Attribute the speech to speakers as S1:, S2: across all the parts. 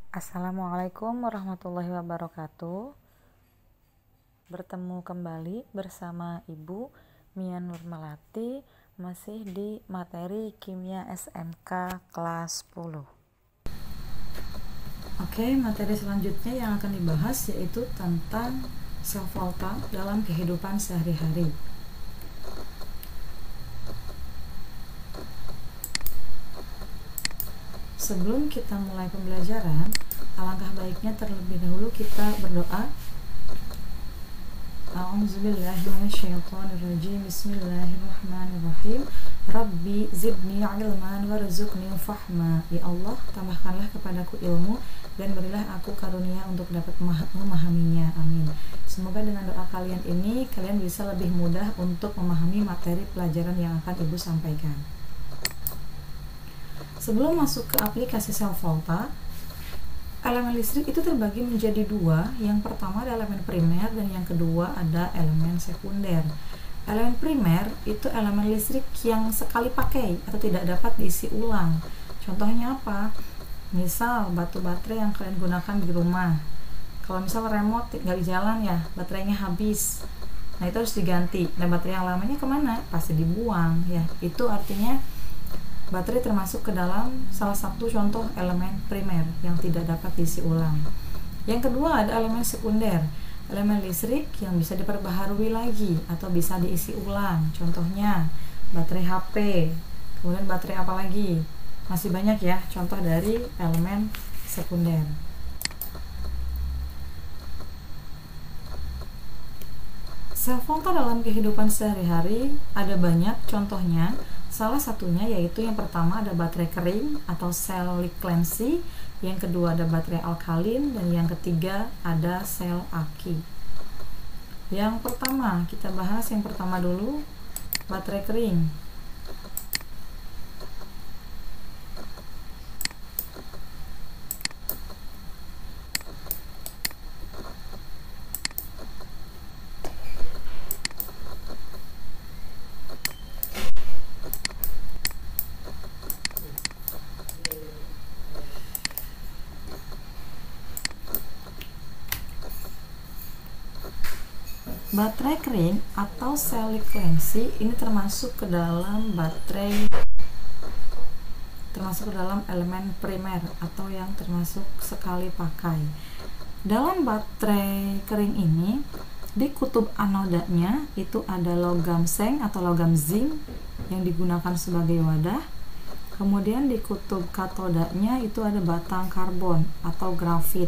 S1: Assalamualaikum warahmatullahi wabarakatuh. Bertemu kembali bersama Ibu Mia Nurmalati, masih di materi Kimia SMK kelas 10. Oke, materi selanjutnya yang akan dibahas yaitu tentang sel volta dalam kehidupan sehari-hari. Sebelum kita mulai pembelajaran, alangkah baiknya terlebih dahulu kita berdoa. A'udzubillahiminasyaitonirrajim. Bismillahirrahmanirrahim. Rabbi zidni ilman warzuqni fahma. Ya Allah, tambahkanlah kepadaku ilmu dan berilah aku karunia untuk dapat memahaminya. Amin. Semoga dengan doa kalian ini kalian bisa lebih mudah untuk memahami materi pelajaran yang akan Ibu sampaikan. Sebelum masuk ke aplikasi sel volta, elemen listrik itu terbagi menjadi dua. Yang pertama ada elemen primer dan yang kedua ada elemen sekunder. Elemen primer itu elemen listrik yang sekali pakai atau tidak dapat diisi ulang. Contohnya apa? Misal batu baterai yang kalian gunakan di rumah. Kalau misal remote nggak jalan ya, baterainya habis. Nah itu harus diganti. Nah baterai yang lamanya kemana? Pasti dibuang ya. Itu artinya baterai termasuk ke dalam salah satu contoh elemen primer yang tidak dapat diisi ulang. Yang kedua ada elemen sekunder, elemen listrik yang bisa diperbaharui lagi atau bisa diisi ulang. Contohnya baterai HP, kemudian baterai apa lagi? Masih banyak ya contoh dari elemen sekunder. Sel volta dalam kehidupan sehari-hari ada banyak contohnya. Salah satunya yaitu yang pertama ada baterai kering atau sel Liklensi, yang kedua ada baterai alkalin, dan yang ketiga ada sel aki. Yang pertama kita bahas yang pertama dulu, baterai kering. Baterai kering atau sel Liklensi ini termasuk ke dalam elemen primer atau yang termasuk sekali pakai. Dalam baterai kering ini di kutub anodanya itu ada logam seng atau logam zinc yang digunakan sebagai wadah. Kemudian di kutub katodanya itu ada batang karbon atau grafit.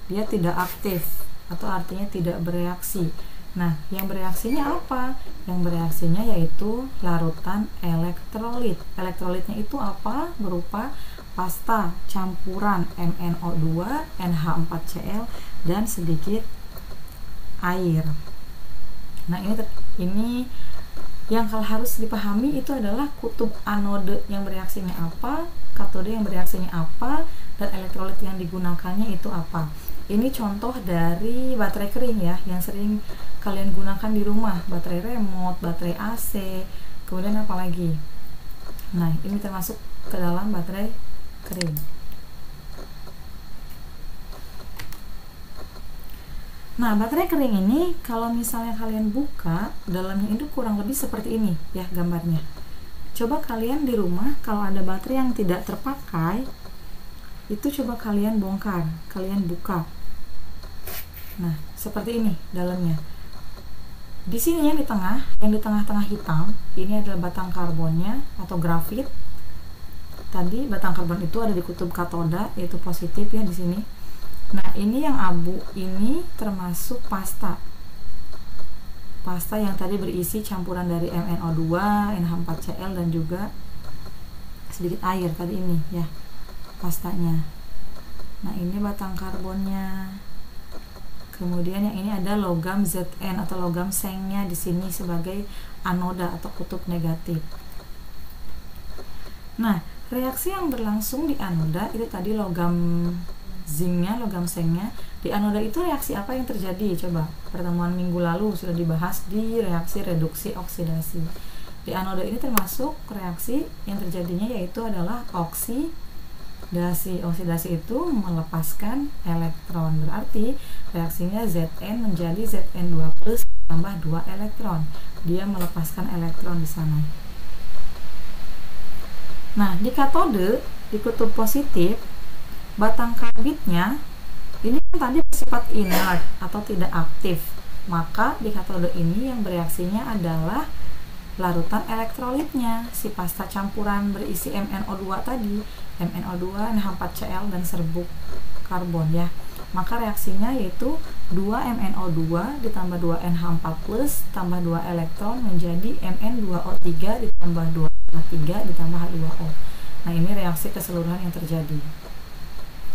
S1: Dia tidak aktif atau artinya tidak bereaksi. Nah, yang bereaksinya apa? Yang bereaksinya yaitu larutan elektrolit. Elektrolitnya itu apa? Berupa pasta campuran MnO2, NH4Cl, dan sedikit air. Nah, ini yang harus dipahami itu adalah kutub anode yang bereaksinya apa, katode yang bereaksinya apa, dan elektrolit yang digunakannya itu apa. Ini contoh dari baterai kering ya, yang sering kalian gunakan di rumah, baterai remote, baterai AC, kemudian apa lagi? Nah, ini termasuk ke dalam baterai kering. Nah, baterai kering ini kalau misalnya kalian buka, dalamnya itu kurang lebih seperti ini ya gambarnya. Coba kalian di rumah kalau ada baterai yang tidak terpakai, itu coba kalian bongkar, kalian buka. Nah, seperti ini dalamnya. Di sini yang di tengah-tengah hitam, ini adalah batang karbonnya atau grafit. Tadi batang karbon itu ada di kutub katoda, yaitu positif ya di sini. Nah, ini yang abu ini termasuk pasta. Pasta yang tadi berisi campuran dari MnO2, NH4Cl, dan juga sedikit air tadi ini ya. Pastanya. Nah, ini batang karbonnya. Kemudian yang ini ada logam Zn atau logam sengnya di sini sebagai anoda atau kutub negatif. Nah, reaksi yang berlangsung di anoda itu tadi logam zincnya, logam sengnya. Di anoda itu reaksi apa yang terjadi? Coba pertemuan minggu lalu sudah dibahas di reaksi reduksi oksidasi. Di anoda ini termasuk reaksi yang terjadinya yaitu adalah Oksidasi itu melepaskan elektron. Berarti reaksinya Zn menjadi Zn2 plus tambah 2 elektron. Dia melepaskan elektron di sana. Nah, di katode, di kutub positif, batang karbitnya ini kan tadi bersifat inert atau tidak aktif. Maka di katode ini yang bereaksinya adalah larutan elektrolitnya, si pasta campuran berisi MnO2 tadi, MnO2, NH4Cl dan serbuk karbon ya. Maka reaksinya yaitu 2MnO2 ditambah 2NH4 plus tambah 2 elektron menjadi Mn2O3 ditambah 2NH3 ditambah H2O. Nah, ini reaksi keseluruhan yang terjadi.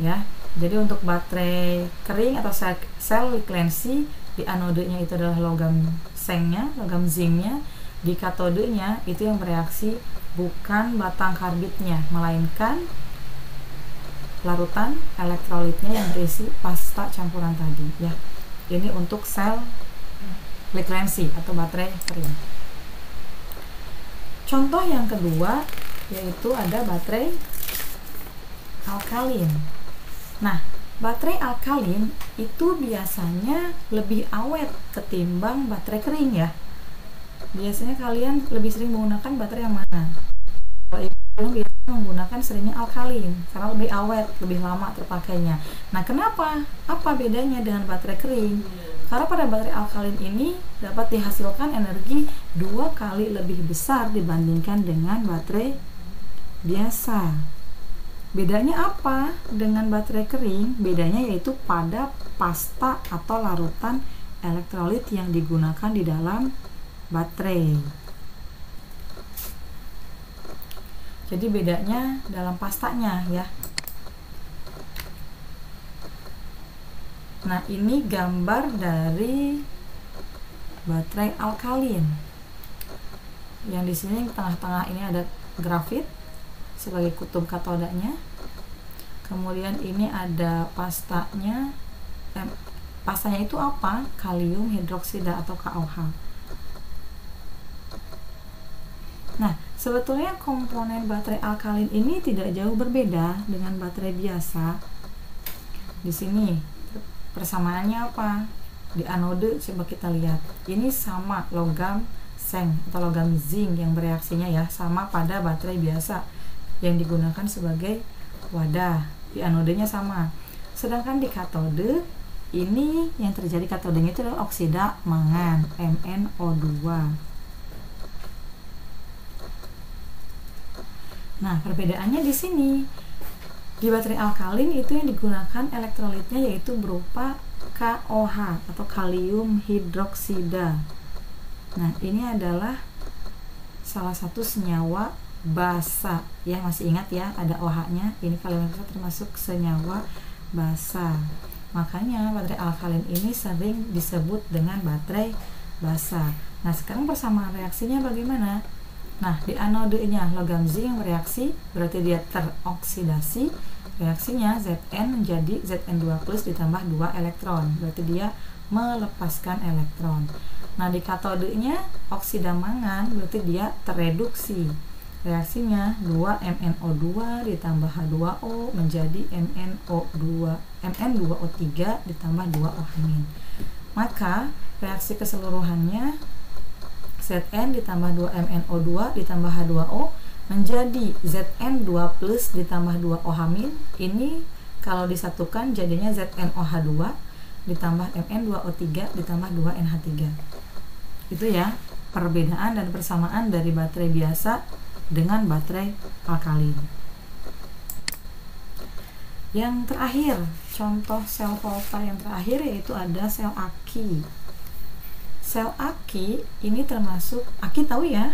S1: Ya. Jadi untuk baterai kering atau sel Liklensi, di anodenya itu adalah logam sengnya, logam zincnya. Di katodenya itu yang bereaksi bukan batang karbitnya, melainkan larutan elektrolitnya yang berisi pasta campuran tadi ya. Ini untuk sel Liklensi atau baterai kering. Contoh yang kedua yaitu ada baterai alkalin. Nah, baterai alkalin itu biasanya lebih awet ketimbang baterai kering ya. Biasanya kalian lebih sering menggunakan baterai yang mana? Kalau ibu biasanya menggunakan seringnya alkalin karena lebih awet, lebih lama terpakainya. Nah, kenapa? Apa bedanya dengan baterai kering? Karena pada baterai alkalin ini dapat dihasilkan energi 2 kali lebih besar dibandingkan dengan baterai biasa. Bedanya apa dengan baterai kering? Bedanya yaitu pada pasta atau larutan elektrolit yang digunakan di dalam baterai. Jadi bedanya dalam pastanya ya. Nah, ini gambar dari baterai alkalin. Yang di sini tengah-tengah ini ada grafit sebagai kutub katodanya. Kemudian ini ada pastanya. Pastanya itu apa? Kalium hidroksida atau KOH. Nah, sebetulnya komponen baterai alkalin ini tidak jauh berbeda dengan baterai biasa. Di sini persamaannya apa? Di anode coba kita lihat. Ini sama logam seng atau logam zinc yang bereaksinya ya, sama pada baterai biasa yang digunakan sebagai wadah. Di anodenya sama. Sedangkan di katode ini yang terjadi katodenya itu adalah oksida mangan, MnO2. Nah, perbedaannya di sini. Di baterai alkalin itu yang digunakan elektrolitnya yaitu berupa KOH atau kalium hidroksida. Nah, ini adalah salah satu senyawa basa. Ya, masih ingat ya, ada OH-nya. Ini kalium hidroksida termasuk senyawa basa. Makanya baterai alkalin ini sering disebut dengan baterai basa. Nah, sekarang persamaan reaksinya bagaimana? Nah, di anodenya logam zinc yang bereaksi berarti dia teroksidasi. Reaksinya Zn menjadi Zn2 plus ditambah 2 elektron. Berarti dia melepaskan elektron. Nah, di katodenya oksida mangan berarti dia tereduksi. Reaksinya 2MnO2 ditambah H2O menjadi Mn2O3 ditambah 2O-. Maka reaksi keseluruhannya Zn ditambah 2MnO2 ditambah H2O menjadi Zn2 plus ditambah 2OH-. Ini kalau disatukan jadinya ZnOH2 ditambah Mn2O3 ditambah 2NH3. Itu ya perbedaan dan persamaan dari baterai biasa dengan baterai alkalin. Yang terakhir, contoh sel volta yang terakhir yaitu ada sel aki. Sel aki ini termasuk, aki tahu ya,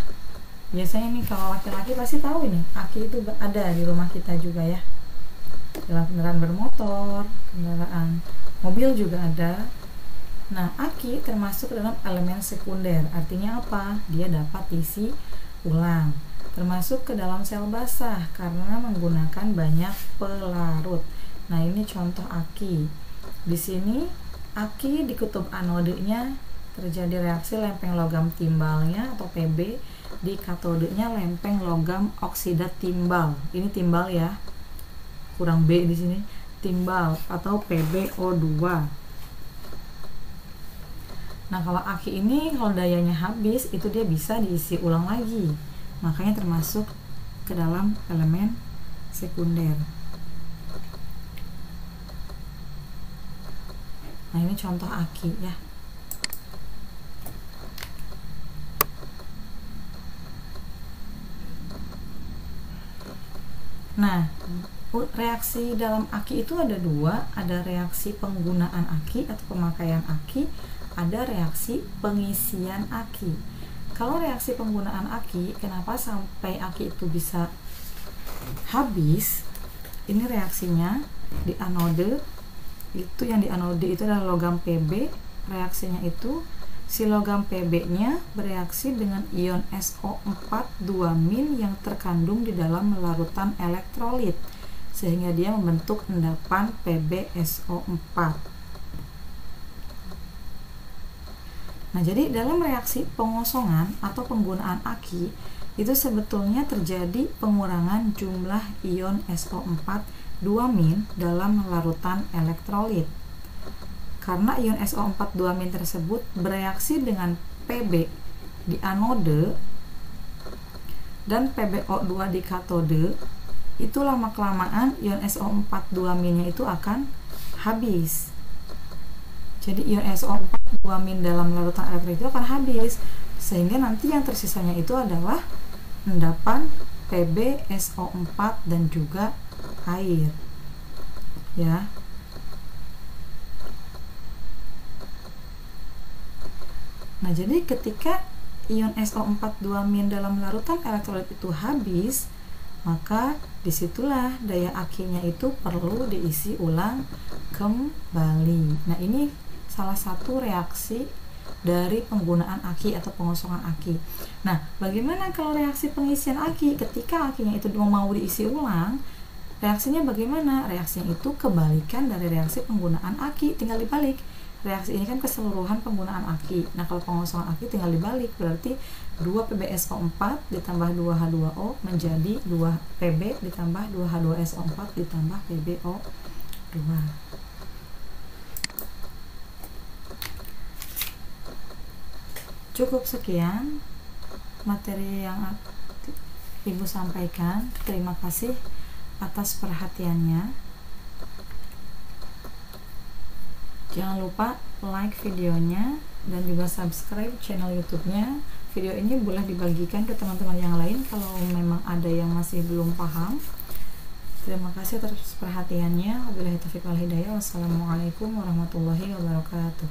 S1: biasanya nih kalau laki-laki pasti tahu ini, aki itu ada di rumah kita juga ya, dalam kendaraan bermotor, kendaraan mobil juga ada. Nah, aki termasuk dalam elemen sekunder, artinya apa? Dia dapat diisi ulang, termasuk ke dalam sel basah karena menggunakan banyak pelarut. Nah, ini contoh aki. Di sini aki di kutub anodenya terjadi reaksi lempeng logam timbalnya atau Pb, di katodenya lempeng logam oksida timbal. Ini timbal ya. kurang B di sini, timbal atau PbO2. Nah, kalau aki ini kalau dayanya habis itu dia bisa diisi ulang lagi, makanya termasuk ke dalam elemen sekunder. Nah, ini contoh aki ya. Nah, reaksi dalam aki itu ada dua, ada reaksi penggunaan aki atau pemakaian aki, ada reaksi pengisian aki. Kalau reaksi penggunaan aki, kenapa sampai aki itu bisa habis? Ini reaksinya di anode, itu yang di anode itu adalah logam Pb. Reaksinya itu si logam Pb-nya bereaksi dengan ion SO4 2- yang terkandung di dalam larutan elektrolit, sehingga dia membentuk endapan PbSO4. Nah, jadi dalam reaksi pengosongan atau penggunaan aki itu sebetulnya terjadi pengurangan jumlah ion SO4 2- dalam larutan elektrolit. Karena ion SO4 2- tersebut bereaksi dengan Pb di anode dan PbO2 di katode, itu lama-kelamaan ion SO4 2- itu akan habis. Jadi ion SO4 2- dalam larutan elektrolit itu akan habis, sehingga nanti yang tersisanya itu adalah endapan PbSO4 dan juga air. Ya. Nah, jadi ketika ion SO4 2- dalam larutan elektrolit itu habis, maka disitulah daya akinya itu perlu diisi ulang kembali. Nah, ini salah satu reaksi dari penggunaan aki atau pengosongan aki. Nah, bagaimana kalau reaksi pengisian aki? Ketika akinya itu mau diisi ulang, reaksinya bagaimana? Reaksinya itu kebalikan dari reaksi penggunaan aki, tinggal dibalik. Reaksi ini kan keseluruhan penggunaan aki. Nah, kalau pengosongan aki tinggal dibalik, berarti 2 PbSO4 ditambah 2 H2O menjadi 2 Pb ditambah 2 H2SO4 ditambah PbO2. Cukup sekian materi yang Ibu sampaikan. Terima kasih atas perhatiannya. Jangan lupa like videonya dan juga subscribe channel YouTube-nya. Video ini boleh dibagikan ke teman-teman yang lain kalau memang ada yang masih belum paham. Terima kasih atas perhatiannya. Wabillahi taufiq wal hidayah. Wassalamualaikum warahmatullahi wabarakatuh.